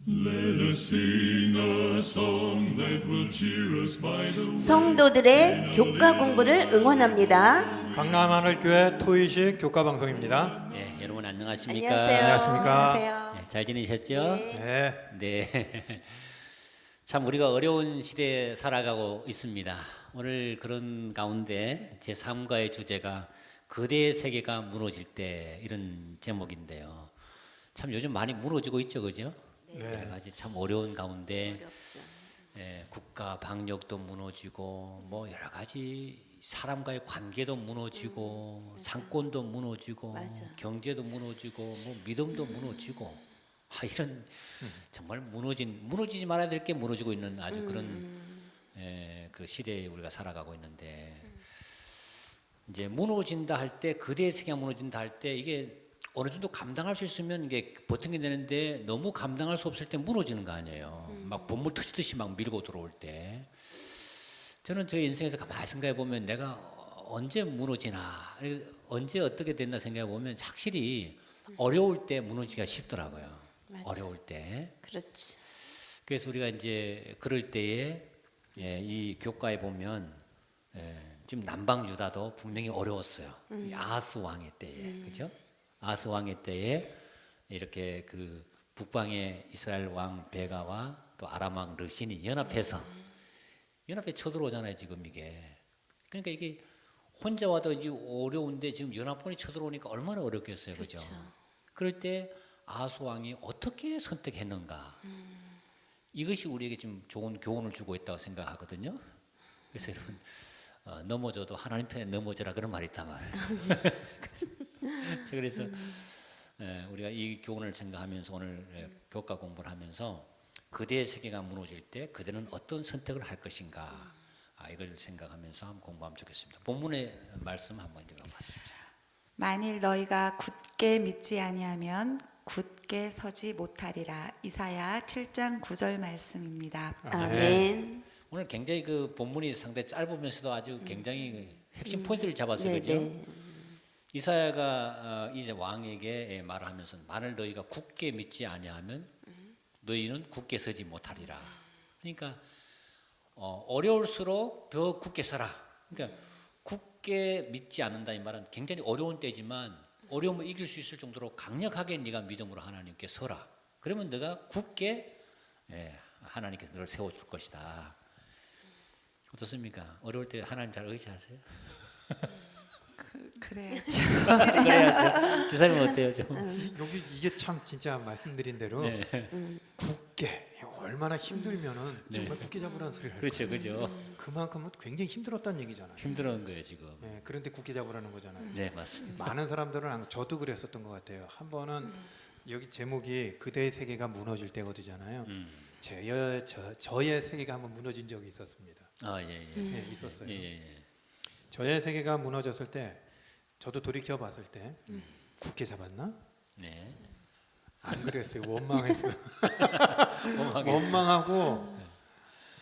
Let us sing a song that will cheer us by the way. 성도들의 교과 공부를 응원합니다. 강남 하늘교회 토의식 교과 방송입니다. 네, 여러분 안녕하십니까? 안녕하세요. 안녕하십니까? 안녕하세요. 네, 잘 지내셨죠? 네. 네. 참 우리가 어려운 시대에 살아가고 있습니다. 오늘 그런 가운데 제 3과의 주제가 거대의 세계가 무너질 때 이런 제목인데요. 참 요즘 많이 무너지고 있죠, 그죠? 여러 가지 참 어려운 가운데 어렵죠. 국가 방역도 무너지고 뭐 여러 가지 사람과의 관계도 무너지고 상권도 무너지고 맞아. 경제도 무너지고 뭐 믿음도 무너지고 이런 정말 무너지지 말아야 될 게 무너지고 있는 아주 그런 그 시대에 우리가 살아가고 있는데 이제 무너진다 할 때 거대의 세계가 무너진다 할 때 이게 어느 정도 감당할 수 있으면 이게 버티게 되는데 너무 감당할 수 없을 때 무너지는 거 아니에요. 막 본물 터지듯이 막 밀고 들어올 때 저는 저 인생에서 가만히 생각해 보면 내가 언제 무너지나 언제 어떻게 됐나 생각해 보면 확실히 어려울 때 무너지기가 쉽더라고요. 맞아. 어려울 때. 그렇지. 그래서 우리가 이제 그럴 때에 이 교과에 보면 지금 남방 유다도 분명히 어려웠어요. 이 아하스 왕의 때에, 그죠? 아하스 왕의 때에 이렇게 그 북방의 이스라엘 왕 베가와 또 아람 왕 르신이 연합해 쳐들어오잖아요. 지금 이게. 그러니까 이게 혼자 와도 이제 어려운데 지금 연합군이 쳐들어오니까 얼마나 어렵겠어요, 그죠? 그럴 때 아하스 왕이 어떻게 선택했는가? 이것이 우리에게 좀 좋은 교훈을 주고 있다고 생각하거든요. 그래서 여러분 넘어져도 하나님 편에 넘어져라 그런 말이 있단 말이에요. 그래서 우리가 이 교훈을 생각하면서 오늘 교과 공부를 하면서 그대의 세계가 무너질 때 그대는 어떤 선택을 할 것인가 이걸 생각하면서 한번 공부하면 좋겠습니다. 본문의 말씀 한번 읽어보시죠. 만일 너희가 굳게 믿지 아니하면 굳게 서지 못하리라. 이사야 7장 9절 말씀입니다. 아멘. 오늘 굉장히 그 본문이 상당히 짧으면서도 아주 굉장히 핵심 포인트를 잡았어요, 그죠? 네. 이사야가 이제 왕에게 말을 하면서 만일 너희가 굳게 믿지 아니하면 너희는 굳게 서지 못하리라. 그러니까 어려울수록 더 굳게 서라. 그러니까 굳게 믿지 않는다 이 말은 굉장히 어려운 때지만 어려움을 이길 수 있을 정도로 강력하게 네가 믿음으로 하나님께 서라. 그러면 네가 굳게 하나님께서 너를 세워줄 것이다. 어떻습니까? 어려울 때 하나님 잘 의지하세요? 그래야죠. 그래야죠. 지사님은 어때요? 여기 이게 참 진짜 말씀드린 대로 굳게 얼마나 힘들면은 정말 굳게 잡으라는 소리를 할 그렇죠, 거예요. 그죠. 그만큼 굉장히 힘들었다는 얘기잖아요. 힘들은 거예요 지금. 그런데 굳게 잡으라는 거잖아요. 네, 맞습니다. 많은 사람들은 저도 그랬었던 것 같아요. 한 번은 여기 제목이 그대의 세계가 무너질 때거든요. 저의 세계가 한번 무너진 적이 있었습니다. 예. 있었어요. 예. 저의 세계가 무너졌을 때 저도 돌이켜 봤을 때 굳게 잡았나? 네. 안 그랬어요. 원망했어요. 원망했어요. 원망하고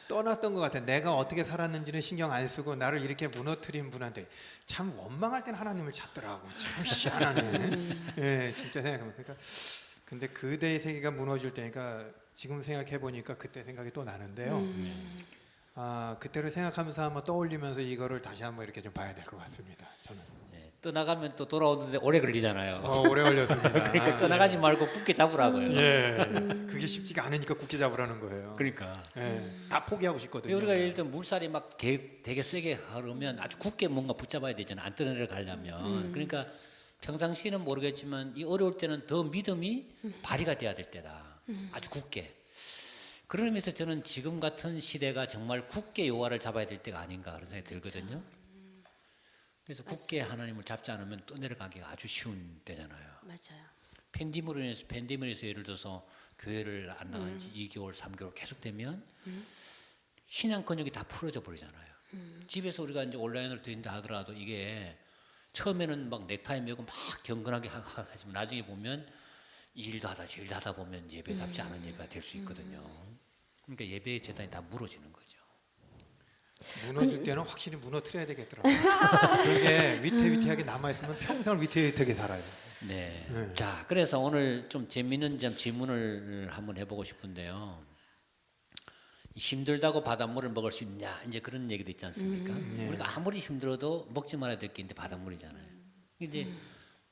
떠났던 것 같아요. 내가 어떻게 살았는지는 신경 안 쓰고 나를 이렇게 무너뜨린 분한테 참 원망할 땐 하나님을 찾더라고. 참 희한하네. 진짜 생각하면 그러니까 근데 그대의 세계가 무너질 때니까 지금 생각해 보니까 그때 생각이 또 나는데요. 그때를 생각하면서 한번 떠올리면서 이거를 다시 한번 이렇게 좀 봐야 될 것 같습니다. 저는 떠나가면 또 돌아오는데 오래 걸리잖아요. 오래 걸렸습니다. 그러니까 떠나가지 말고 굳게 잡으라고요. 그게 쉽지가 않으니까 굳게 잡으라는 거예요. 그러니까 다 포기하고 싶거든요. 우리가 예를 들면 물살이 막 되게 세게 흐르면 아주 굳게 뭔가 붙잡아야 되잖아요. 안 떠내려가려면. 그러니까 평상시는 모르겠지만 이 어려울 때는 더 믿음이 발휘가 돼야 될 때다. 아주 굳게. 그런 의미에서 저는 지금 같은 시대가 정말 굳게 여호와를 잡아야 될 때가 아닌가 그런 생각이 들거든요. 그래서 굳게 하나님을 잡지 않으면 떠내려가기가 아주 쉬운 때잖아요. 맞아요. 팬데믹에서 예를 들어서 교회를 안 나간 지 2개월, 3개월 계속되면 신앙권역이 다 풀어져 버리잖아요. 집에서 우리가 이제 온라인으로 드린다 하더라도 이게 처음에는 막 넥타이 메고 막 경건하게 하지만 나중에 보면 이 일도 하다 저 일도 하다 보면 예배답지 않은 예배가 될 수 있거든요. 그러니까 예배의 재단이 다 무너지는 거죠. 무너질 때는 확실히 무너뜨려야 되겠더라고요. 그게 위태위태하게 남아있으면 평생을 위태위태하게 살아요. 네. 네. 자, 그래서 오늘 좀 재미있는 점 질문을 한번 해보고 싶은데요. 힘들다고 바닷물을 먹을 수 있냐? 이제 그런 얘기도 있지 않습니까? 네. 우리가 아무리 힘들어도 먹지 말아야 될 게 있는데 바닷물이잖아요. 이제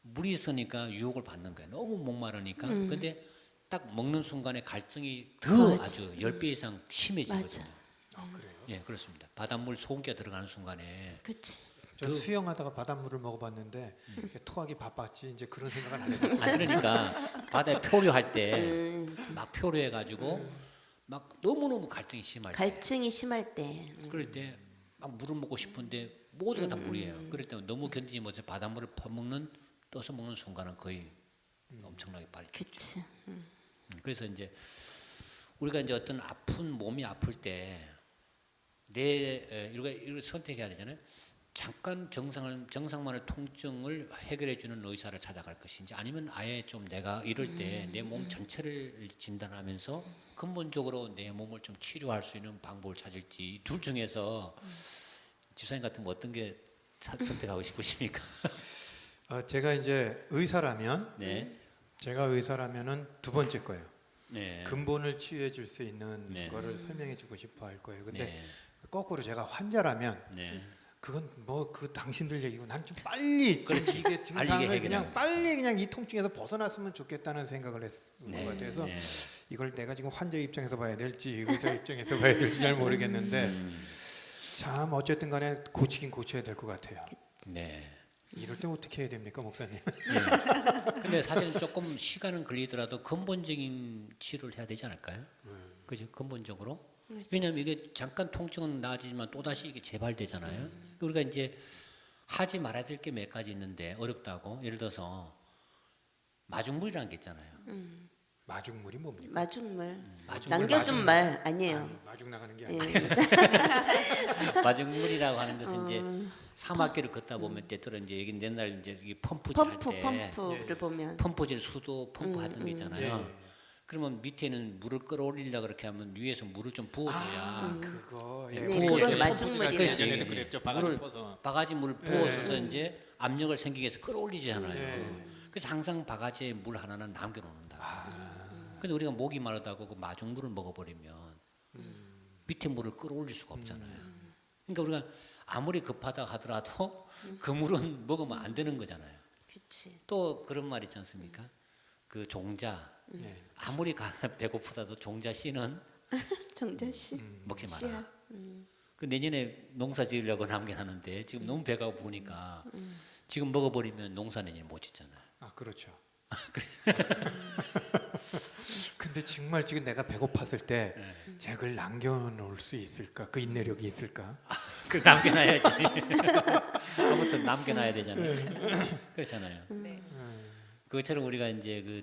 물이 있으니까 유혹을 받는 거예요. 너무 목마르니까. 근데 딱 먹는 순간에 갈증이 더 그렇지. 아주 10배 이상 심해지거든요. 맞아. 그래요? 예, 그렇습니다. 바닷물 소금기가 들어가는 순간에 그렇지. 저 수영하다가 바닷물을 먹어봤는데 토하기 바빴지 이제 그런 생각은 안 해요. 그러니까 바다에 표류할 때 막 표류해가지고 막 너무너무 갈증이 심할 때 갈증이 심할 때. 그럴 때 막 물을 먹고 싶은데 모두가 다 물이에요. 그럴 때 너무 견디지 못해서 바닷물을 퍼먹는 떠서 먹는 순간은 거의 엄청나게 빨리. 그렇지. 그래서 이제 우리가 이제 어떤 아픈 몸이 아플 때 내 이걸 선택해야 되잖아요. 잠깐 정상만의 통증을 해결해 주는 의사를 찾아갈 것인지 아니면 아예 좀 내가 이럴 때 내 몸 전체를 진단하면서 근본적으로 내 몸을 좀 치료할 수 있는 방법을 찾을지 이 둘 중에서 지사님 같은 거 어떤 게 선택하고 싶으십니까? 제가 이제 의사라면 네, 제가 의사라면은 두 번째 거예요. 네, 근본을 치유해 줄 수 있는 네. 거를 설명해 주고 싶어 할 거예요. 근데 네, 거꾸로 제가 환자라면 네. 그건 뭐 그 당신들 얘기고 난 좀 빨리 그렇지. 이게 알리게 증상을 해결하는 그냥 빨리 그냥 이 통증에서 벗어났으면 좋겠다는 생각을 했던 것 같아서 네. 이걸 내가 지금 환자 입장에서 봐야 될지 의사 입장에서 봐야 될지 잘 모르겠는데 참 어쨌든 간에 고치긴 고쳐야 될 것 같아요. 네. 이럴 때 어떻게 해야 됩니까, 목사님? 근데 사실 조금 시간은 걸리더라도 근본적인 치료를 해야 되지 않을까요? 그죠? 근본적으로. 왜냐하면 이게 잠깐 통증은 나아지지만 또 다시 이게 재발되잖아요. 우리가 이제 하지 말아야 될 게 몇 가지 있는데 어렵다고. 예를 들어서 마중물이라는 게 있잖아요. 마중물이 뭡니까? 마중물. 마중물, 남겨둔 말 아니에요. 마중 나가는 게 예. 아니에요. 마중물이라고 하는 것은 이제 사막길을 걷다 보면 때때로 이제 여기 옛날 이제 이 펌프질 할 때 펌프를 보면 펌프질 수도 펌프 하던 게 있잖아요. 예. 그러면 밑에는 물을 끌어올리려고 그렇게 하면 위에서 물을 좀 부어줘야 그거 예, 네, 부어줘야 그걸 돼. 마중물이라고 그렇지. 예전에도 그랬죠. 바가지 물을 퍼서. 바가지 물을 부어서서 이제 압력을 생기게 해서 끌어올리잖아요. 네. 그래서 항상 바가지에 물 하나는 남겨놓는다. 근데 우리가 목이 마르다고 그 마중물을 먹어버리면 밑에 물을 끌어올릴 수가 없잖아요. 그러니까 우리가 아무리 급하다 하더라도 그 물은 먹으면 안 되는 거잖아요. 그렇지. 또 그런 말 있지 않습니까? 그 종자 네. 아무리 배고프다도 종자 씨는 정자씨. 먹지 마라. 씨앗. 그 내년에 농사 지으려고 남겨놨는데 지금 너무 배가 고프니까 지금 먹어버리면 농사 내년에 못 짓잖아요. 아 그렇죠. 근데 정말 지금 내가 배고팠을 때 제가 그걸 남겨놓을 수 있을까? 그 인내력이 있을까? 그 남겨놔야지. 아무튼 남겨놔야 되잖아요. 그렇잖아요. 그것처럼 우리가 이제 그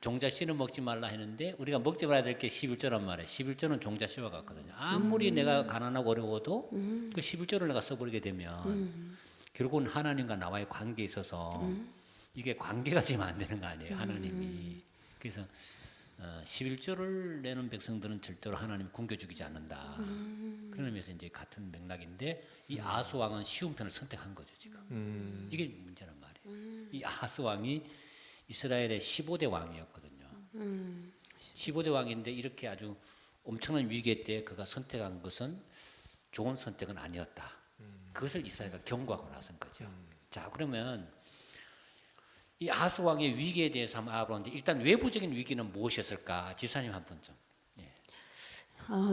종자 씨는 먹지 말라 했는데 우리가 먹지 말아야 될 게 11조란 말이에요. 11조는 종자 씨와 같거든요. 아무리 내가 가난하고 어려워도 그 11조를 내가 써버리게 되면 결국은 하나님과 나와의 관계에 있어서 이게 관계가 지금 안 되는 거 아니에요. 하나님이. 그래서 11조를 내는 백성들은 절대로 하나님 굶겨 죽이지 않는다. 그런 의미에서 이제 같은 맥락인데 이 아하스 왕은 쉬운 편을 선택한 거죠 지금. 이게 문제란 말이에요. 이 아하스 왕이 이스라엘의 15대 왕이었거든요. 15대 왕인데 이렇게 아주 엄청난 위기 때 그가 선택한 것은 좋은 선택은 아니었다. 그것을 이스라엘가 경고하고 나선 거죠. 자 그러면 이 아하스 왕의 위기에 대해서 한번 알아보는데 일단 외부적인 위기는 무엇이었을까? 지사님 한번 좀. 예.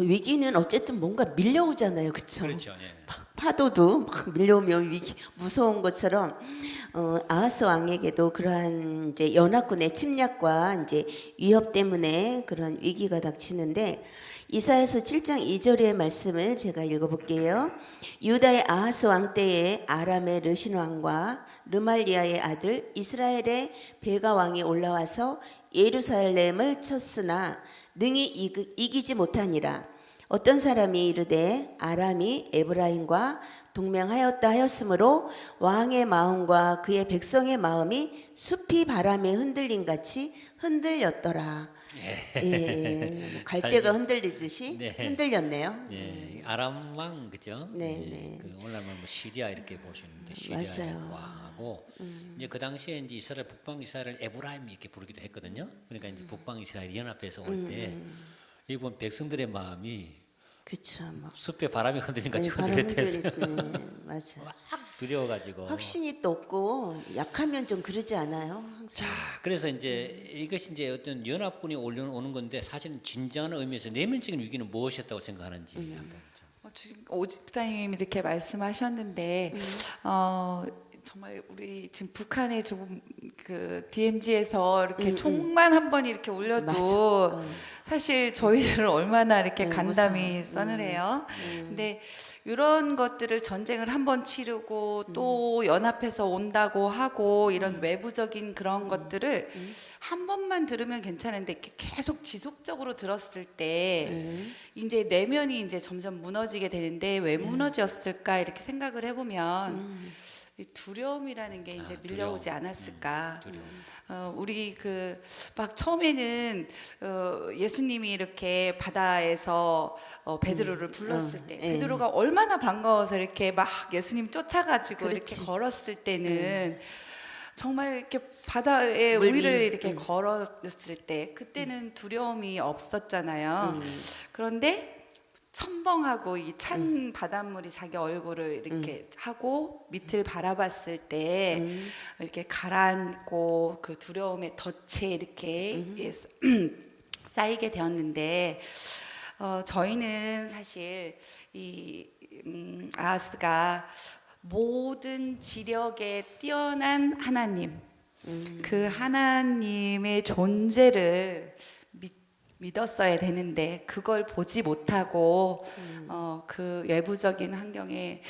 위기는 어쨌든 뭔가 밀려오잖아요, 그렇죠? 그렇죠. 예. 파도도 막 밀려오면 위기 무서운 것처럼 아하스 왕에게도 그러한 이제 연합군의 침략과 이제 위협 때문에 그런 위기가 닥치는데 이사야서 7장 2절의 말씀을 제가 읽어볼게요. 유다의 아하스 왕 때에 아람의 르신 왕과 르말리아의 아들 이스라엘의 베가 왕이 올라와서 예루살렘을 쳤으나 능히 이기지 못하니라. 어떤 사람이 이르되 아람이 에브라임과 동맹하였다 하였으므로 왕의 마음과 그의 백성의 마음이 숲이 바람에 흔들림 같이 흔들렸더라. 예, 갈대가 흔들리듯이 네. 흔들렸네요. 아람 왕 그죠? 네, 네. 그 오늘날 뭐 시리아 이렇게 보시는데 시리아 맞아요. 왕하고 하고 이제 그 당시에 이제 이스라엘 북방 이스라엘을 에브라임 이렇게 부르기도 했거든요. 그러니까 이제 북방 이스라엘 연합해서 올 때 이번 백성들의 마음이 그렇죠. 막 숲에 바람이 흔들린 같이 바람 흔들렸대서 흔들리네. 맞아. 막 두려워가지고. 확신이 또 없고 약하면 좀 그러지 않아요? 항상. 자, 그래서 이제 이것이 이제 어떤 연합군이 올라오는 건데 사실은 진정한 의미에서 내면적인 위기는 무엇이었다고 생각하는지 한번 좀. 지금 오 집사님이 이렇게 말씀하셨는데 정말 우리 지금 북한의 조금 그 DMZ에서 이렇게 총만 한 번 이렇게 올려도 사실 저희를 얼마나 이렇게 간담이 서늘해요. 근데 이런 것들을 전쟁을 한 번 치르고 또 연합해서 온다고 하고 이런 외부적인 그런 것들을 한 번만 들으면 괜찮은데 이렇게 계속 지속적으로 들었을 때 이제 내면이 이제 점점 무너지게 되는데 왜 무너졌을까 이렇게 생각을 해보면 이 두려움이라는 게 이제 밀려오지 않았을까. 우리 그 막 처음에는 예수님이 이렇게 바다에서 베드로를 불렀을 때 베드로가 얼마나 반가워서 이렇게 막 예수님 쫓아가지고 그렇지. 이렇게 걸었을 때는 정말 이렇게 바다에 물 우위를 위. 이렇게 걸었을 때 그때는 두려움이 없었잖아요. 그런데 첨벙하고 이 찬 바닷물이 자기 얼굴을 이렇게 하고 밑을 바라봤을 때 이렇게 가라앉고 그 두려움의 덫에 이렇게 쌓이게 되었는데 저희는 사실 이 아하스가 모든 지력에 뛰어난 하나님 그 하나님의 존재를 믿었어야 되는데 그걸 보지 못하고 그 외부적인 환경에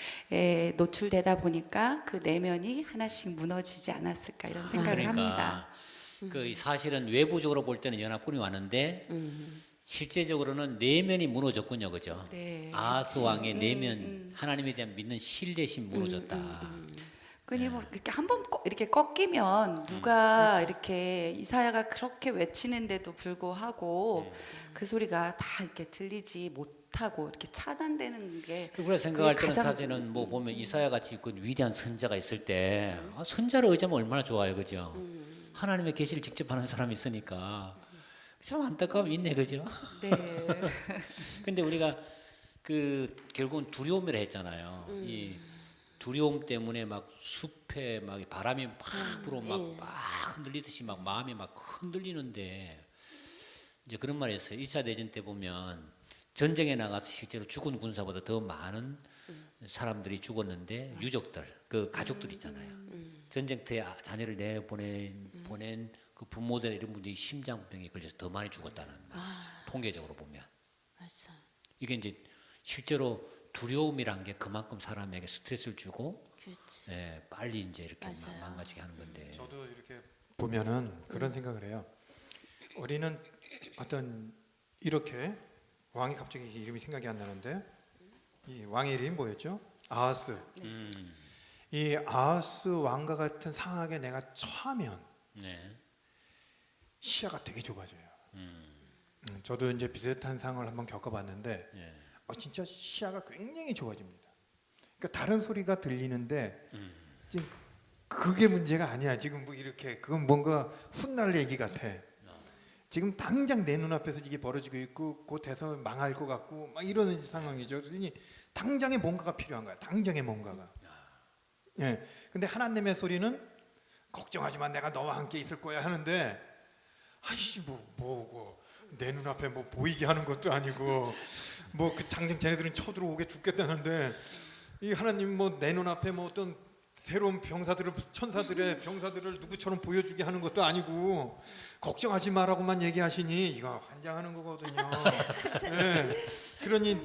노출되다 보니까 그 내면이 하나씩 무너지지 않았을까 이런 생각을 합니다. 그 사실은 외부적으로 볼 때는 연합군이 왔는데 실제적으로는 내면이 무너졌군요, 그죠? 네. 아하스 왕의 내면 하나님에 대한 믿는 신뢰심 무너졌다. 그니 뭐 이렇게 한번 이렇게 꺾이면 누가 이렇게 이사야가 그렇게 외치는데도 불구하고 그 소리가 다 이렇게 들리지 못하고 이렇게 차단되는 게 그걸 생각할 그게 때는 가장- 사실은 뭐 보면 이사야 같이 그 위대한 선자가 있을 때 선자를 의지하면 얼마나 좋아요, 그죠? 하나님의 계시를 직접 하는 사람이 있으니까 참 안타까움이 있네, 그죠? 네. 근데 우리가 그 결국은 두려움이라 했잖아요. 이 두려움 때문에 막 숲에 막 바람이 막 불어 막 흔들리듯이 막 마음이 막 흔들리는데 이제 그런 말이 있어요. 2차 대전 때 보면 전쟁에 나가서 실제로 죽은 군사보다 더 많은 사람들이 죽었는데 유족들, 그 가족들 있잖아요. 전쟁터에 자녀를 보낸 그 부모들 이런 분들이 심장병에 걸려서 더 많이 죽었다는 통계적으로 보면 맞아. 이게 이제 실제로 두려움이란 게 그만큼 사람에게 스트레스를 주고 그렇지. 빨리 이제 이렇게 맞아요. 망가지게 하는 건데. 저도 이렇게 보면은 그런 생각을 해요. 우리는 어떤 이렇게 왕이 갑자기 이름이 생각이 안 나는데 이 왕의 이름이 뭐였죠? 아하스. 이 아하스 왕과 같은 상황에 내가 처하면 네. 시야가 되게 좁아져요. 저도 이제 비슷한 상황을 한번 겪어봤는데 예. 진짜 시야가 굉장히 좁아집니다. 그러니까 다른 소리가 들리는데 지금 그게 문제가 아니야. 지금 뭐 이렇게 그건 뭔가 훗날 얘기 같아. 지금 당장 내 눈앞에서 이게 벌어지고 있고 곧 해서 망할 것 같고 막 이런 상황이죠. 그러니 당장에 뭔가가 필요한 거야. 당장에 뭔가가. 예. 근데 하나님의 소리는 걱정하지 마. 내가 너와 함께 있을 거야 하는데 아이씨 뭐고 내 눈앞에 뭐 보이게 하는 것도 아니고 뭐 그 당장 쟤네들은 쳐들어오게 죽겠다는데 이 하나님 뭐 내 눈앞에 뭐 어떤 새로운 병사들을 천사들의 병사들을 누구처럼 보여주게 하는 것도 아니고 걱정하지 마라고만 얘기하시니 이거 환장하는 거거든요. 네. 그러니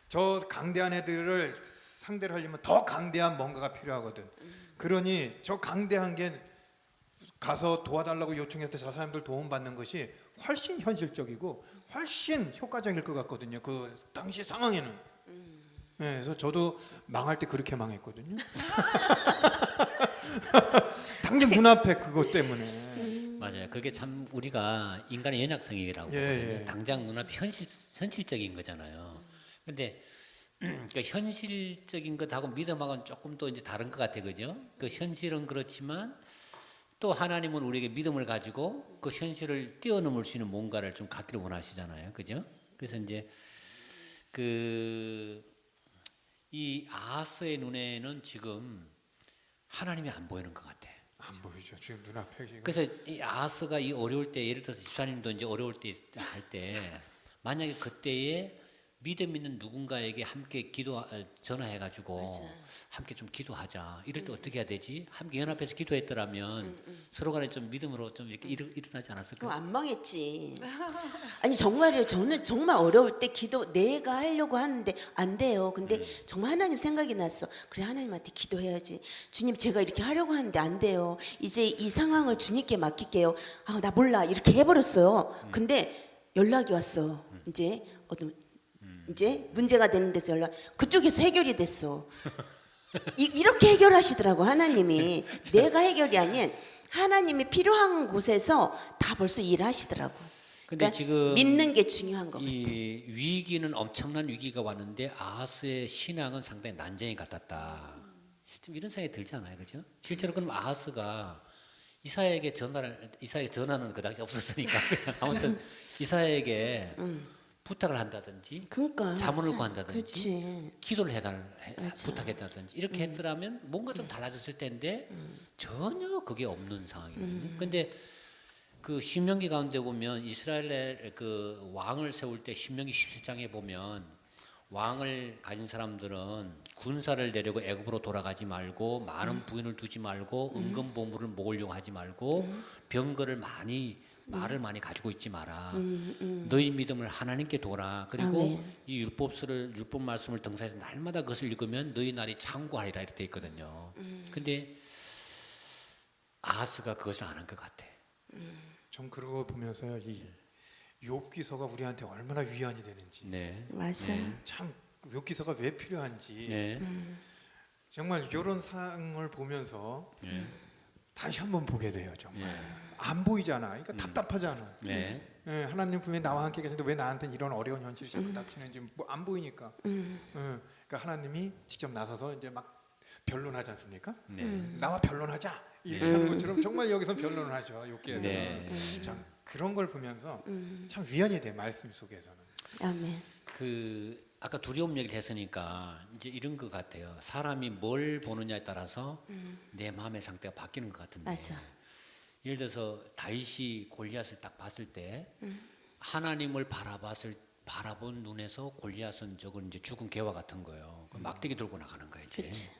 저 강대한 애들을 상대를 하려면 더 강대한 뭔가가 필요하거든. 그러니 저 강대한 게 가서 도와달라고 요청해서 저 사람들 도움받는 것이 훨씬 현실적이고 훨씬 효과적일 것 같거든요. 그 당시 상황에는. 네, 그래서 저도 망할 때 그렇게 망했거든요. 당장 눈앞에 그것 때문에. 맞아요. 그게 참 우리가 인간의 연약성이라고 예, 보거든요. 예. 당장 눈앞에 현실적인 거잖아요. 근데 그러니까 현실적인 것하고 믿음하고는 조금 또 이제 다른 것 같아, 그죠? 그 현실은 그렇지만 또 하나님은 우리에게 믿음을 가지고 그 현실을 뛰어넘을 수 있는 뭔가를 좀 갖기를 원하시잖아요, 그죠? 그래서 이제 이 아하스의 눈에는 지금 하나님이 안 보이는 것 같아. 안 보이죠. 지금 눈앞에 지금. 그래서 이 아하스가 이 어려울 때, 예를 들어서 집사님도 이제 어려울 때 할 때 만약에 그때에 믿음 있는 누군가에게 함께 전화해가지고 함께 좀 기도하자. 이럴 때 어떻게 해야 되지? 함께 연합해서 기도했더라면 서로 간에 좀 믿음으로 좀 이렇게 일어나지 않았을까? 그럼 안 망했지. 아니 정말요. 저는 정말 어려울 때 기도 내가 하려고 하는데 안 돼요. 근데 정말 하나님 생각이 났어. 그래 하나님한테 기도해야지. 주님 제가 이렇게 하려고 하는데 안 돼요. 이제 이 상황을 주님께 맡길게요. 아 나 몰라 이렇게 해버렸어요. 근데 연락이 왔어. 이제 이제 문제가 되는 데서 그쪽에서 해결이 됐어. 이렇게 해결하시더라고 하나님이. 내가 해결이 아닌 하나님이 필요한 곳에서 다 벌써 일하시더라고. 근데 그러니까 지금 믿는 게 중요한 것 같아. 이 위기는 엄청난 위기가 왔는데 아하스의 신앙은 상당히 난쟁이 같았다. 좀 이런 생각이 들잖아요, 그죠? 실제로 그럼 아하스가 이사야에게 전화는 그 당시 없었으니까 아무튼 이사야에게 부탁을 한다든지 그러니까 자문을 구한다든지 그치. 기도를 부탁했다든지 이렇게 했더라면 뭔가 좀 달라졌을 텐데 전혀 그게 없는 상황이거든요. 근데 그 신명기 가운데 보면 이스라엘의 그 왕을 세울 때 신명기 17장에 보면 왕을 가진 사람들은 군사를 내려고 애굽으로 돌아가지 말고 많은 부인을 두지 말고 은근 보물을 모으려고 하지 말고 병거를 말을 많이 가지고 있지 마라. 너희 믿음을 하나님께 둬라. 그리고 아멘. 이 율법 말씀을 등사해서 날마다 그것을 읽으면 너희 날이 장구하리라 이렇게 돼 있거든요. 근데 아하스가 그것을 안 한 것 같아. 좀 그러고 보면서요. 이 욥기서가 우리한테 얼마나 위안이 되는지. 네. 맞아요. 참 욥기서가 왜 필요한지. 네. 정말 이런 상을 보면서 네. 다시 한번 보게 돼요. 정말 네. 안 보이잖아. 그러니까 답답하잖아. 네. 예, 하나님 분명히 나와 함께 계신데 왜 나한테는 이런 어려운 현실이 자꾸 닥치는지 뭐 안 보이니까. 그러니까 하나님이 직접 나서서 이제 막 변론하지 않습니까? 네. 나와 변론하자 이렇게 하는 것처럼 정말 여기서 변론을 하죠. 욥기에서. 네. 참 그런 걸 보면서 참 위안이 돼 말씀 속에서는. 아멘. 아까 두려움 얘기를 했으니까 이제 이런 것 같아요. 사람이 뭘 보느냐에 따라서 내 마음의 상태가 바뀌는 것 같은데. 맞아. 예를 들어서 다윗이 골리앗을 딱 봤을 때 하나님을 바라본 눈에서 골리앗은 저건 이제 죽은 개와 같은 거예요. 막대기 들고 나가는 거예요. 이제. 그치.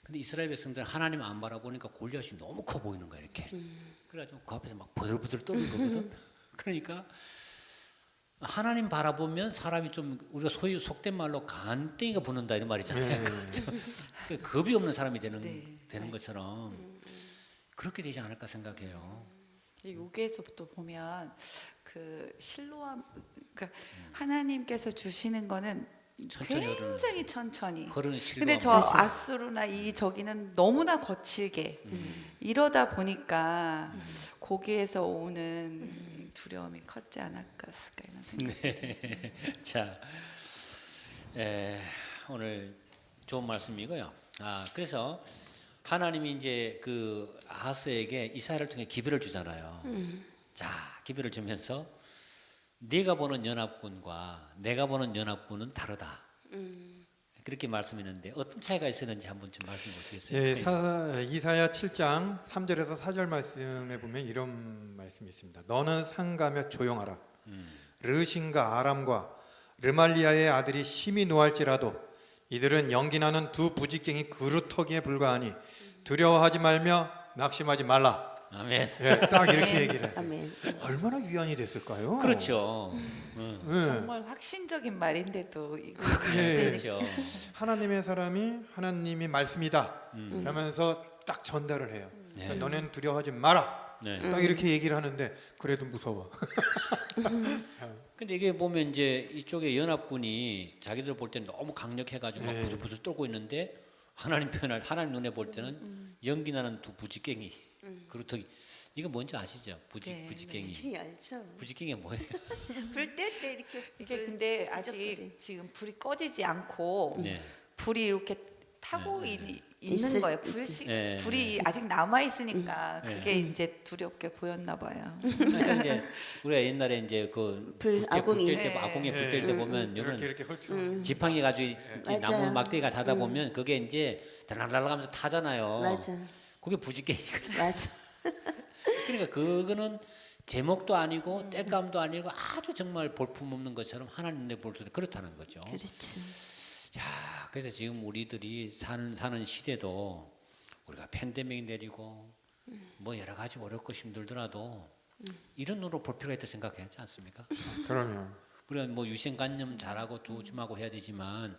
근데 이스라엘 백성들은 하나님 안 바라보니까 골리앗이 너무 커 보이는 거야 이렇게. 그래가지고 그 앞에서 막 버들버들 떠는 거거든. 그러니까 하나님 바라보면 사람이 좀 우리가 소위 속된 말로 간땡이가 붙는다 이런 말이잖아요. 그러니까 겁이 없는 사람이 되는 것처럼 그렇게 되지 않을까 생각해요. 여기에서부터 보면 그 실로암, 그러니까 하나님께서 주시는 거는 천천히 굉장히 천천히. 흐르는 실로. 근데 저 아수르나 저기는 너무나 거칠게 이러다 보니까 거기에서 오는 두려움이 컸지 않았을까 이런 생각이 자, 오늘 좋은 말씀이고요. 그래서 하나님이 이제 그 아하스에게 이사야를 통해 기별을 주잖아요. 자, 기별을 주면서 네가 보는 연합군과 내가 보는 연합군은 다르다. 그렇게 말씀했는데 어떤 차이가 있었는지 한번 좀 말씀해 보시겠어요? 예, 이사야 7장 3절에서 4절 말씀에 보면 이런 말씀이 있습니다. 너는 상가며 조용하라. 르신과 아람과 르말리아의 아들이 심히 노할지라도 이들은 연기나는 두 부직갱이 그루터기에 불과하니 두려워하지 말며 낙심하지 말라. 아멘. 예, 딱 이렇게 얘기를 했어요. 아멘. 얼마나 위안이 됐을까요? 그렇죠. 예. 정말 확신적인 말인데도 이거 예. 그렇죠. 하나님의 사람이 하나님의 말씀이다 그러면서 딱 전달을 해요. 그러니까 너는 두려워하지 마라. 네. 딱 이렇게 얘기를 하는데 그래도 무서워. 근데 이게 보면 이제 이쪽에 연합군이 자기들 볼 때는 너무 강력해가지고 막 부들부들 떨고 있는데 하나님 눈에 볼 때는 연기 나는 두 부직갱이 그루터기. 이거 뭔지 아시죠? 네, 부지깽이. 부지깽이 알죠? 부지깽이 뭐예요? 불 뗄 때 이렇게 이게 불 근데 끈적거리. 아직 지금 불이 꺼지지 않고 네. 불이 이렇게 타고 있는 있을 거예요. 불이 아직 남아 있으니까 네. 그게 이제 두렵게 보였나 봐요. 그러니까 이제 우리가 옛날에 이제 그 아궁이. 불뗄 때 아궁이 불뗄 때 보면 이런 이렇게 훑어. 지팡이 가지고 맞아요. 나무 막대기가 자다 보면 그게 이제 달랑달랑하면서 타잖아요. 맞아. 그게 부지깽이거든. 맞아. 그러니까 그거는 제목도 아니고 땔감도 아니고 아주 정말 볼품 없는 것처럼 하나님의 볼 때 그렇다는 거죠. 그렇지. 야, 그래서 지금 우리들이 사는 시대도 우리가 팬데믹 내리고 뭐 여러 가지 어렵고 힘들더라도 이런 눈으로 볼 필요가 있다 생각하지 않습니까? 그럼요. 우리가 뭐 유생관념 잘하고 조심하고 해야 되지만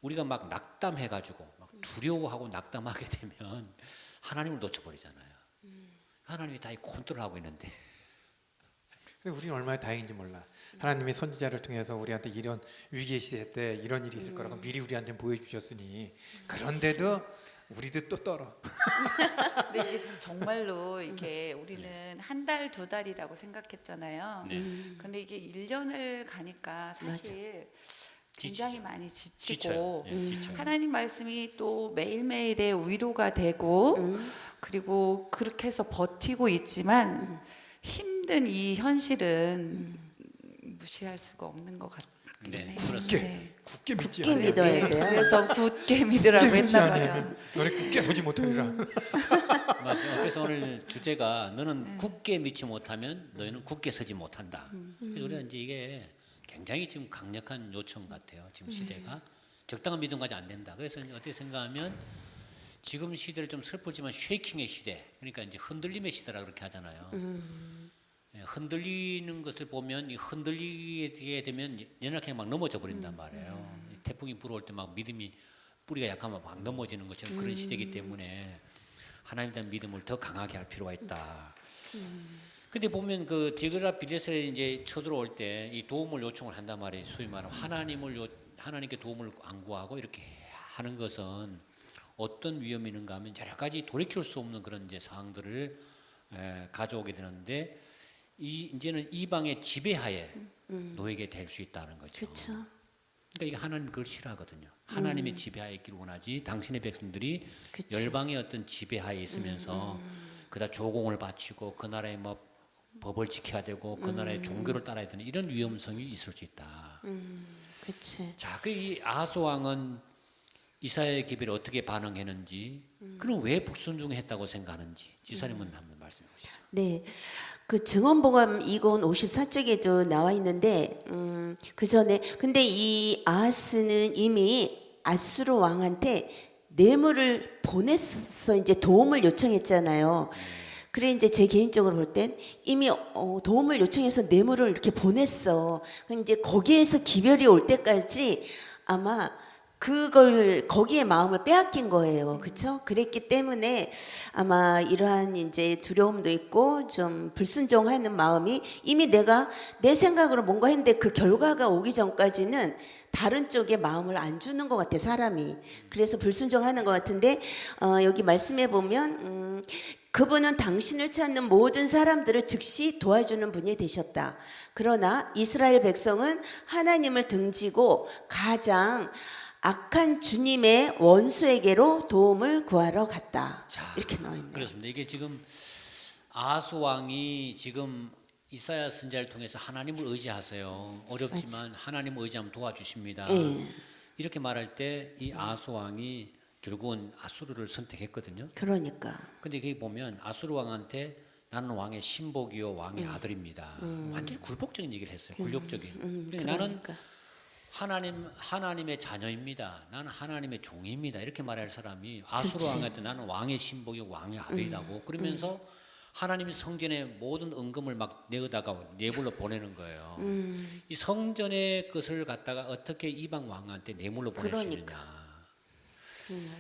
우리가 막 낙담해가지고 막 두려워하고 낙담하게 되면 하나님을 놓쳐버리잖아요. 하나님이 다 컨트롤하고 있는데. 근데 우리는 얼마나 다행인지 몰라. 하나님이 선지자를 통해서 우리한테 이런 위기의 시대 때 이런 일이 있을 거라고 미리 우리한테 보여주셨으니 그런데도 우리도 또 떨어. 근데 이게 정말로 이게 우리는 한 달, 두 달이라고 생각했잖아요. 네. 근데 이게 1년을 가니까 사실 굉장히 많이 지쳐요. 지치고 예, 지쳐요. 하나님 말씀이 또 매일매일의 위로가 되고 그리고 그렇게 해서 버티고 있지만 힘든 이 현실은 무시할 수가 없는 것 같아요. 네, 네. 굳게 믿지 굳게 않아요. 믿어야 돼요. 그래서 굳게 믿으라고 굳게 믿지 했나 않아요. 봐요. 너네 굳게 서지 못하리라. 맞아요. 그래서 오늘 주제가 너는 굳게 믿지 못하면 너희는 굳게 서지 못한다. 그래서 우리가 이제 이게 굉장히 지금 강력한 요청 같아요. 지금 시대가 적당한 믿음까지 안 된다. 그래서 이제 어떻게 생각하면 지금 시대를 좀 슬프지만 쉐이킹의 시대, 그러니까 이제 흔들림의 시대라 그렇게 하잖아요. 예, 흔들리는 것을 보면 이 흔들리게 되면 연약하게 막 넘어져 버린단 말이에요. 이 태풍이 불어올 때 막 믿음이 뿌리가 약하면 막 넘어지는 것처럼 그런 시대이기 때문에 하나님에 대한 믿음을 더 강하게 할 필요가 있다. 근데 보면 그 디그라 빌레스에 이제 쳐들어올 때 이 도움을 요청을 한단 말이에요. 소위 말하면 하나님께 도움을 안 구하고 이렇게 하는 것은 어떤 위험이 있는가 하면 여러 가지 돌이킬 수 없는 그런 이제 상황들을 가져오게 되는데 이제는 이방의 지배하에 놓이게 될 수 있다는 거죠. 그렇죠. 그러니까 이게 하나님 그걸 싫어하거든요. 하나님의 지배하에 있기를 원하지 당신의 백성들이 그치. 열방의 어떤 지배하에 있으면서 그다 조공을 바치고 그 나라의 뭐 법을 지켜야 되고 그 나라의 종교를 따라야 되는 이런 위험성이 있을 수 있다. 그렇지. 자, 그 이 아하스 왕은 이사야의 기별에 어떻게 반응했는지, 그럼 왜 불순종했다고 생각하는지 지사님은 한번 말씀해 보시죠. 네. 그 증언복음 2권 54쪽에도 나와 있는데 그 전에 근데 이 아하스는 이미 아수르 왕한테 뇌물을 보냈어. 이제 도움을 요청했잖아요. 그래 이제 제 개인적으로 볼 땐 이미 도움을 요청해서 뇌물을 이렇게 보냈어. 이제 거기에서 기별이 올 때까지 아마 그걸 거기에 마음을 빼앗긴 거예요. 그렇죠? 그랬기 때문에 아마 이러한 이제 두려움도 있고 좀 불순종하는 마음이 이미 내가 내 생각으로 뭔가 했는데 그 결과가 오기 전까지는 다른 쪽에 마음을 안 주는 것 같아 사람이. 그래서 불순종하는 것 같은데 여기 말씀해 보면 그분은 당신을 찾는 모든 사람들을 즉시 도와주는 분이 되셨다. 그러나 이스라엘 백성은 하나님을 등지고 가장 악한 주님의 원수에게로 도움을 구하러 갔다. 자, 이렇게 나와 있네요. 그렇습니다. 이게 지금 아하스 왕이 지금 이사야 선지자를 통해서 하나님을 의지하세요. 어렵지만 하나님을 의지하면 도와주십니다. 예. 이렇게 말할 때 이 아하스 왕이 결국은 아수르를 선택했거든요. 그러니까. 근데 거기 보면 아수르 왕한테 나는 왕의 신복이요 왕의 아들입니다. 완전히 굴복적인 얘기를 했어요. 굴욕적인. 그러니까 나는 하나님의 자녀입니다. 나는 하나님의 종입니다. 이렇게 말할 사람이 아수르 그치. 왕한테 나는 왕의 신복이요 왕의 아들이라고 그러면서 하나님이 성전에 모든 은금을 막 내어다가 뇌물로 보내는 거예요. 이 성전의 것을 갖다가 어떻게 이방 왕한테 뇌물로 보낼 수 있느냐.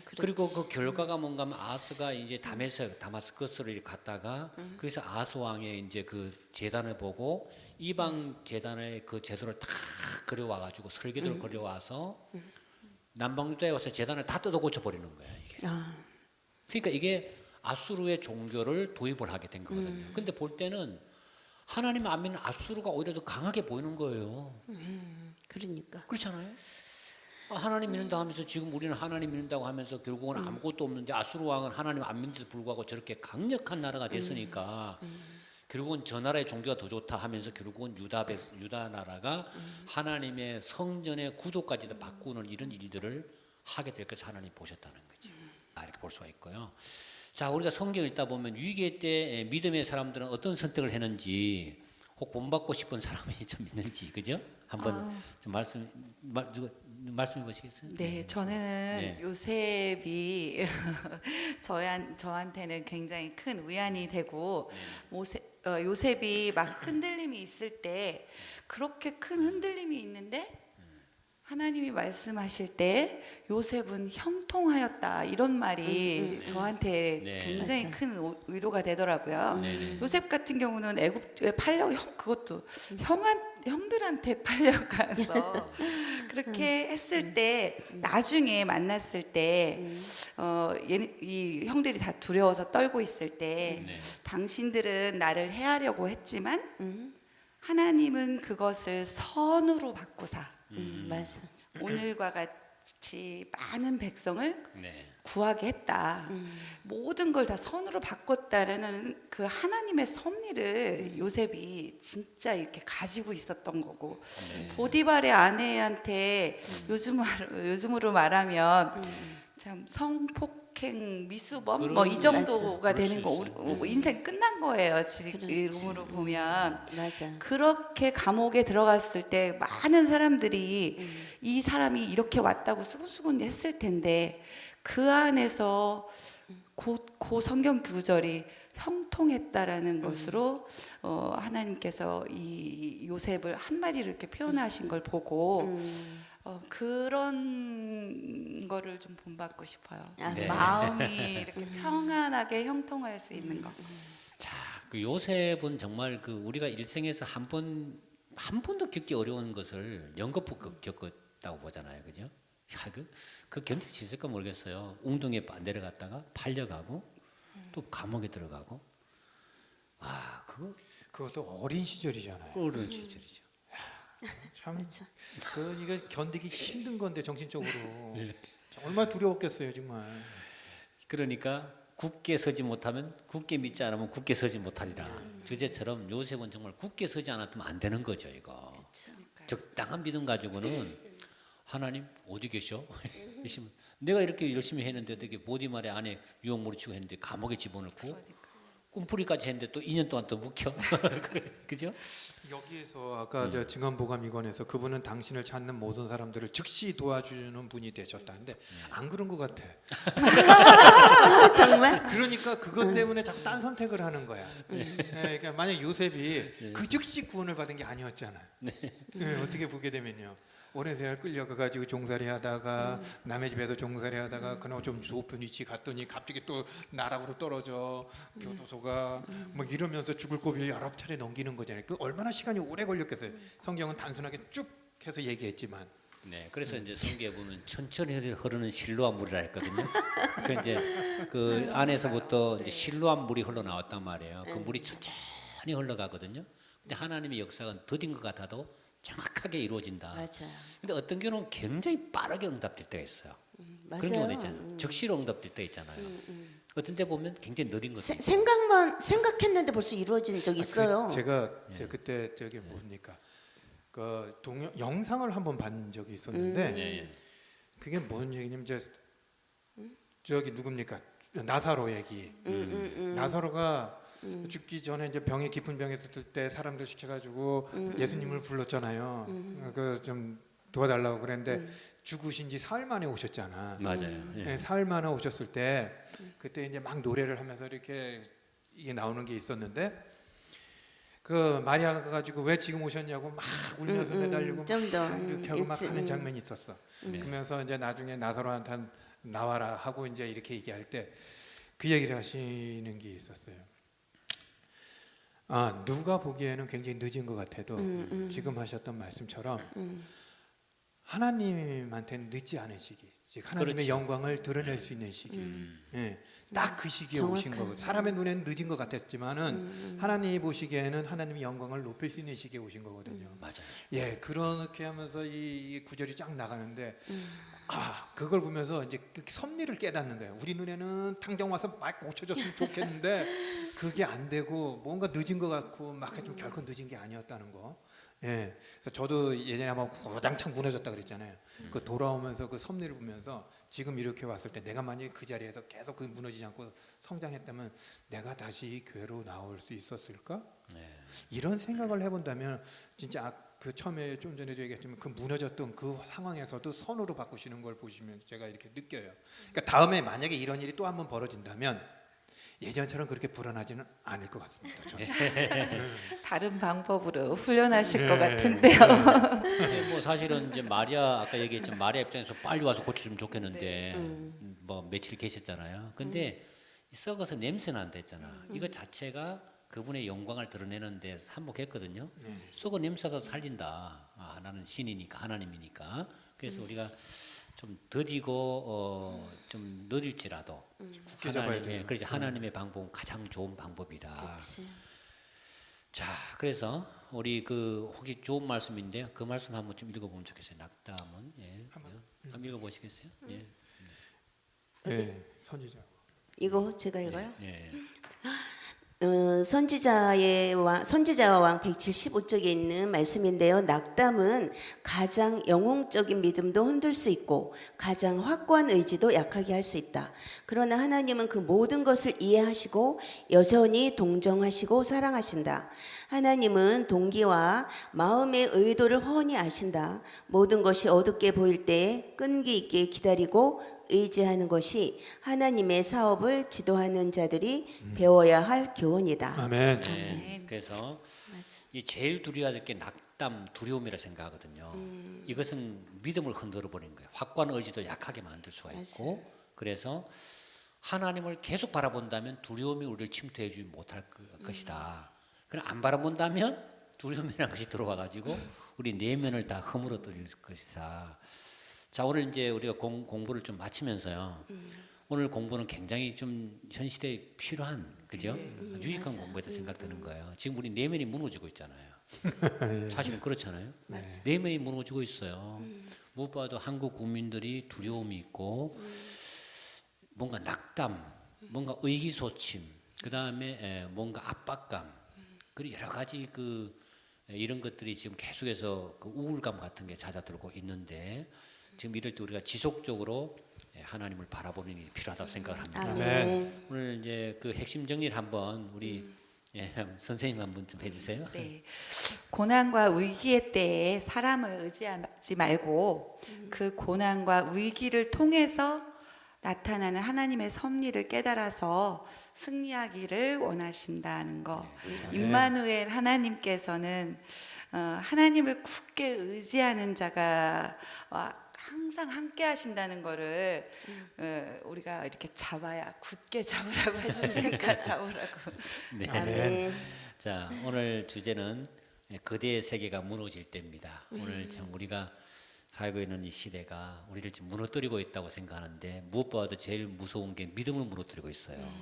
그리고 그 결과가 뭔가 하면 아하스가 이제 다마스커스를 갔다가 그래서 아하스 왕의 이제 그 제단을 보고 이방 제단의 그 제도를 다 그려와 가지고 설계도를 그려와서 남방주에 와서 제단을 다 뜯어 고쳐 버리는 거야 이게. 그러니까 이게 아수르의 종교를 도입을 하게 된 거거든요. 근데 볼 때는 하나님 안 믿는 아수르가 오히려 더 강하게 보이는 거예요. 그러니까. 그렇잖아요. 하나님 믿는다 하면서 지금 우리는 하나님 믿는다고 하면서 결국은 아무것도 없는데 아수르 왕은 하나님 안 믿는데도 불구하고 저렇게 강력한 나라가 됐으니까 결국은 저 나라의 종교가 더 좋다 하면서 결국은 유다 나라가 하나님의 성전의 구도까지도 바꾸는 이런 일들을 하게 될 것을 하나님 보셨다는 거죠. 이렇게 볼 수가 있고요. 자, 우리가 성경 읽다 보면 위기의 때 믿음의 사람들은 어떤 선택을 했는지, 혹 본받고 싶은 사람이 좀 있는지, 그죠? 한번 좀 말씀해 보시겠어요? 네, 저는 네. 요셉이 저한테는 굉장히 큰 위안이 되고 요셉이 막 흔들림이 있을 때 그렇게 큰 흔들림이 있는데 하나님이 말씀하실 때 요셉은 형통하였다 이런 말이 저한테 네. 굉장히 맞아. 큰 위로가 되더라고요. 네. 요셉 같은 경우는 애굽에 그것도 형들한테 팔려가서 그렇게 했을 때 나중에 만났을 때 이 형들이 다 두려워서 떨고 있을 때 네. 당신들은 나를 해하려고 했지만 하나님은 그것을 선으로 바꾸사 맞아. 오늘과 같이 많은 백성을 네. 구하게 했다. 모든 걸 다 선으로 바꿨다라는 그 하나님의 섭리를 요셉이 진짜 이렇게 가지고 있었던 거고 보디발의 아내한테 요즘으로 말하면 참 성폭행 미수범 뭐 이 정도가 맞아. 되는 거 그럴 수 인생 끝난 거예요. 그렇지. 지금으로 보면 맞아. 그렇게 감옥에 들어갔을 때 많은 사람들이 이 사람이 이렇게 왔다고 수근수근 했을 텐데 그 안에서 그 성경 구절이 형통했다라는 것으로 하나님께서 이 요셉을 한마디로 이렇게 표현하신 걸 보고 그런 거를 좀 본받고 싶어요. 네. 마음이 이렇게 평안하게 형통할 수 있는 거. 자, 그 요셉은 정말 그 우리가 일생에서 한 번도 겪기 어려운 것을 연거푸 겪었다고 보잖아요, 그죠? 야, 그 견딜 수 있을까 모르겠어요. 웅둥이에 내려갔다가 팔려가고 또 감옥에 들어가고. 그것도 어린 시절이잖아요. 그런 시절이죠. 참 이거 견디기 힘든 건데 정신적으로 얼마나 두려웠겠어요 정말. 그러니까 굳게 서지 못하면 굳게 믿지 않으면 굳게 서지 못하리라. 주제처럼 요셉은 정말 굳게 서지 않았으면 안 되는 거죠, 이거. 적당한 믿음 가지고는 하나님 어디 계셔? 내가 이렇게 열심히 했는데 어떻게 보디말의 아내 유혹물을 치고 했는데 감옥에 집어넣고 꿈풀이까지 했는데 또 2년 동안 또 묵혀. 그죠? 여기에서 아까 저 증언보감이관에서 그분은 당신을 찾는 모든 사람들을 즉시 도와주는 분이 되셨다는데 안 그런 것 같아. 정말? 그러니까 그것 때문에 자꾸 딴 선택을 하는 거야. 그러니까 만약 요셉이 그 즉시 구원을 받은 게 아니었잖아요. 어떻게 보게 되면요. 오랜 세월 끌려가가지고 종살이하다가 남의 집에서 종살이하다가 그나마 좀 높은 위치 갔더니 갑자기 또 나락으로 떨어져 교도소가 뭐 이러면서 죽을 고비를 여러 차례 넘기는 거잖아요. 그 얼마나 시간이 오래 걸렸겠어요. 성경은 단순하게 쭉 해서 얘기했지만. 네, 그래서 이제 성경에 보면 천천히 흐르는 실로암 물이라 했거든요. 그 이제 그 안에서부터 이제 실로암 물이 흘러 나왔단 말이에요. 그 물이 천천히 흘러가거든요. 근데 하나님의 역사가 더딘 것 같아도 정확하게 이루어진다. 맞아요. 근데 어떤 경우는 굉장히 빠르게 응답될 때가 있어요. 그런 맞아요. 경우도 있잖아요. 적시로 응답될 때 있잖아요. 어떤 때 보면 굉장히 느린 것도 있고. 생각했는데 벌써 이루어진 적 있어요. 제가 그때 저기 뭡니까 그 영상을 한번 본 적이 있었는데 네. 그게 뭔 얘기냐면 저기 누굽니까 나사로 얘기. 나사로가 죽기 전에 이제 깊은 병에 있을 때 사람들 시켜가지고 예수님을 불렀잖아요. 그 좀 도와달라고 그랬는데 죽으신 지 사흘 만에 오셨잖아. 맞아요. 예. 네, 사흘 만에 오셨을 때 그때 이제 막 노래를 하면서 이렇게 이게 나오는 게 있었는데 그 마리아가 가지고 왜 지금 오셨냐고 막 울면서 매달리고 좀 더, 막 이렇게 하고 막 일찍, 하는 장면이 있었어. 그러면서 이제 나중에 나사로한테 나와라 하고 이제 이렇게 얘기할 때 그 얘기를 하시는 게 있었어요. 누가 보기에는 굉장히 늦은 것 같아도 지금 하셨던 말씀처럼 하나님한테는 늦지 않은 시기, 즉 하나님의 그렇죠. 영광을 드러낼 수 있는 시기. 예, 딱 그 시기에 오신 정확한. 거고 사람의 눈에는 늦은 것 같았지만은 하나님이 보시기에는 하나님의 영광을 높일 수 있는 시기에 오신 거거든요. 맞아요. 예, 그렇게 하면서 이 구절이 쫙 나가는데 그걸 보면서 이제 그 섭리를 깨닫는 거예요. 우리 눈에는 당장 와서 막 고쳐줬으면 좋겠는데 그게 안 되고 뭔가 늦은 것 같고 막 좀 결코 늦은 게 아니었다는 거. 예, 그래서 저도 예전에 한번 고장창 무너졌다 그랬잖아요. 그 돌아오면서 그 섭리를 보면서 지금 이렇게 왔을 때 내가 만약에 그 자리에서 계속 그 무너지지 않고 성장했다면 내가 다시 교회로 나올 수 있었을까? 네. 이런 생각을 해본다면 진짜 그 처음에 좀 전에도 얘기했지만 그 무너졌던 그 상황에서도 선으로 바꾸시는 걸 보시면 제가 이렇게 느껴요. 그러니까 다음에 만약에 이런 일이 또 한번 벌어진다면 예전처럼 그렇게 불안하지는 않을 것 같습니다. 저는. 다른 방법으로 훈련하실 네. 것 같은데요. 네, 뭐 사실은 이제 마리아 아까 얘기했지만 마리아 입장에서 빨리 와서 고쳐주면 좋겠는데 뭐 며칠 계셨잖아요. 근데 이 썩어서 냄새 난다 했잖아. 이거 자체가 그분의 영광을 드러내는데 한몫했거든요. 썩은 냄새도 살린다. 하나는 신이니까 하나님이니까. 그래서 우리가 좀 더디고 좀 느릴지라도 굳게 잡아야 돼요. 그렇지 하나님의 방법은 가장 좋은 방법이다. 그렇지. 자, 그래서 우리 그 혹시 좋은 말씀인데요. 그 말씀 한번 좀 읽어보면 좋겠어요. 낙담은 한번 읽어보시겠어요? 예. 예, 선지자. 이거 제가 읽어요? 예. 선지자와 왕 175쪽에 있는 말씀인데요. 낙담은 가장 영웅적인 믿음도 흔들 수 있고 가장 확고한 의지도 약하게 할 수 있다. 그러나 하나님은 그 모든 것을 이해하시고 여전히 동정하시고 사랑하신다. 하나님은 동기와 마음의 의도를 훤히 아신다. 모든 것이 어둡게 보일 때 끈기 있게 기다리고 의지하는 것이 하나님의 사업을 지도하는 자들이 배워야 할 교훈이다. 아멘. 네. 그래서 이 제일 두려워야 될 게 낙담, 두려움이라 생각하거든요. 이것은 믿음을 흔들어 버리는 거예요. 확고한 의지도 약하게 만들 수가 있고, 그래서 하나님을 계속 바라본다면 두려움이 우리를 침투해 주지 못할 것이다. 그럼 안 바라본다면 두려움이라는 것이 들어와 가지고 우리 내면을 다 허물어뜨릴 것이다. 자, 오늘 이제 우리가 공부를 좀 마치면서요. 오늘 공부는 굉장히 좀 현 시대에 필요한, 그죠? 유익한 공부에다 생각드는 거예요. 지금 우리 내면이 무너지고 있잖아요. 사실은 그렇잖아요. 내면이 무너지고 있어요. 무엇보다도 한국 국민들이 두려움이 있고, 뭔가 낙담, 뭔가 의기소침, 그 다음에 뭔가 압박감, 그리고 여러 가지 이런 것들이 지금 계속해서 그 우울감 같은 게 잦아들고 있는데. 지금 이럴 때 우리가 지속적으로 하나님을 바라보는 일이 필요하다고 생각을 합니다. 아멘. 오늘 이제 그 핵심 정리를 한번 우리 선생님 한번 좀 해주세요. 네. 고난과 위기의 때에 사람을 의지하지 말고 그 고난과 위기를 통해서 나타나는 하나님의 섭리를 깨달아서 승리하기를 원하신다는 거. 임마누엘 하나님께서는 하나님을 굳게 의지하는 자가 항상 함께 하신다는 거를 우리가 이렇게 잡아야 굳게 잡으라고 하셨으니까 잡으라고. 네. 아멘. 자, 오늘 주제는 거대의 세계가 무너질 때입니다. 오늘 참 우리가 살고 있는 이 시대가 우리를 지금 무너뜨리고 있다고 생각하는데 무엇보다도 제일 무서운 게 믿음을 무너뜨리고 있어요.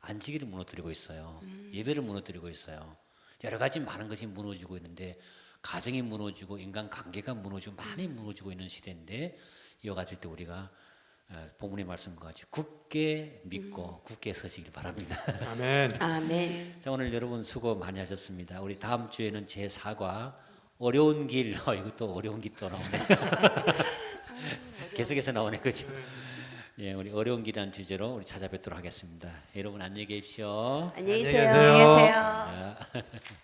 안지기를 무너뜨리고 있어요. 예배를 무너뜨리고 있어요. 여러 가지 많은 것이 무너지고 있는데 가정이 무너지고 인간 관계가 무너지고 많이 무너지고 있는 시대인데 이와 같을 때 우리가 본문의 말씀과 같이 굳게 믿고 굳게 서시길 바랍니다. 아멘. 아멘. 자, 오늘 여러분 수고 많이 하셨습니다. 우리 다음 주에는 제4과 어려운 길, 이것도 어려운 길 또 나오네. 계속해서 나오네, 그죠? 예, 우리 어려운 길이라는 주제로 우리 찾아뵙도록 하겠습니다. 여러분 안녕히 계십시오. 안녕히 안녕히 계세요. 계세요. 안녕히 계세요. 자.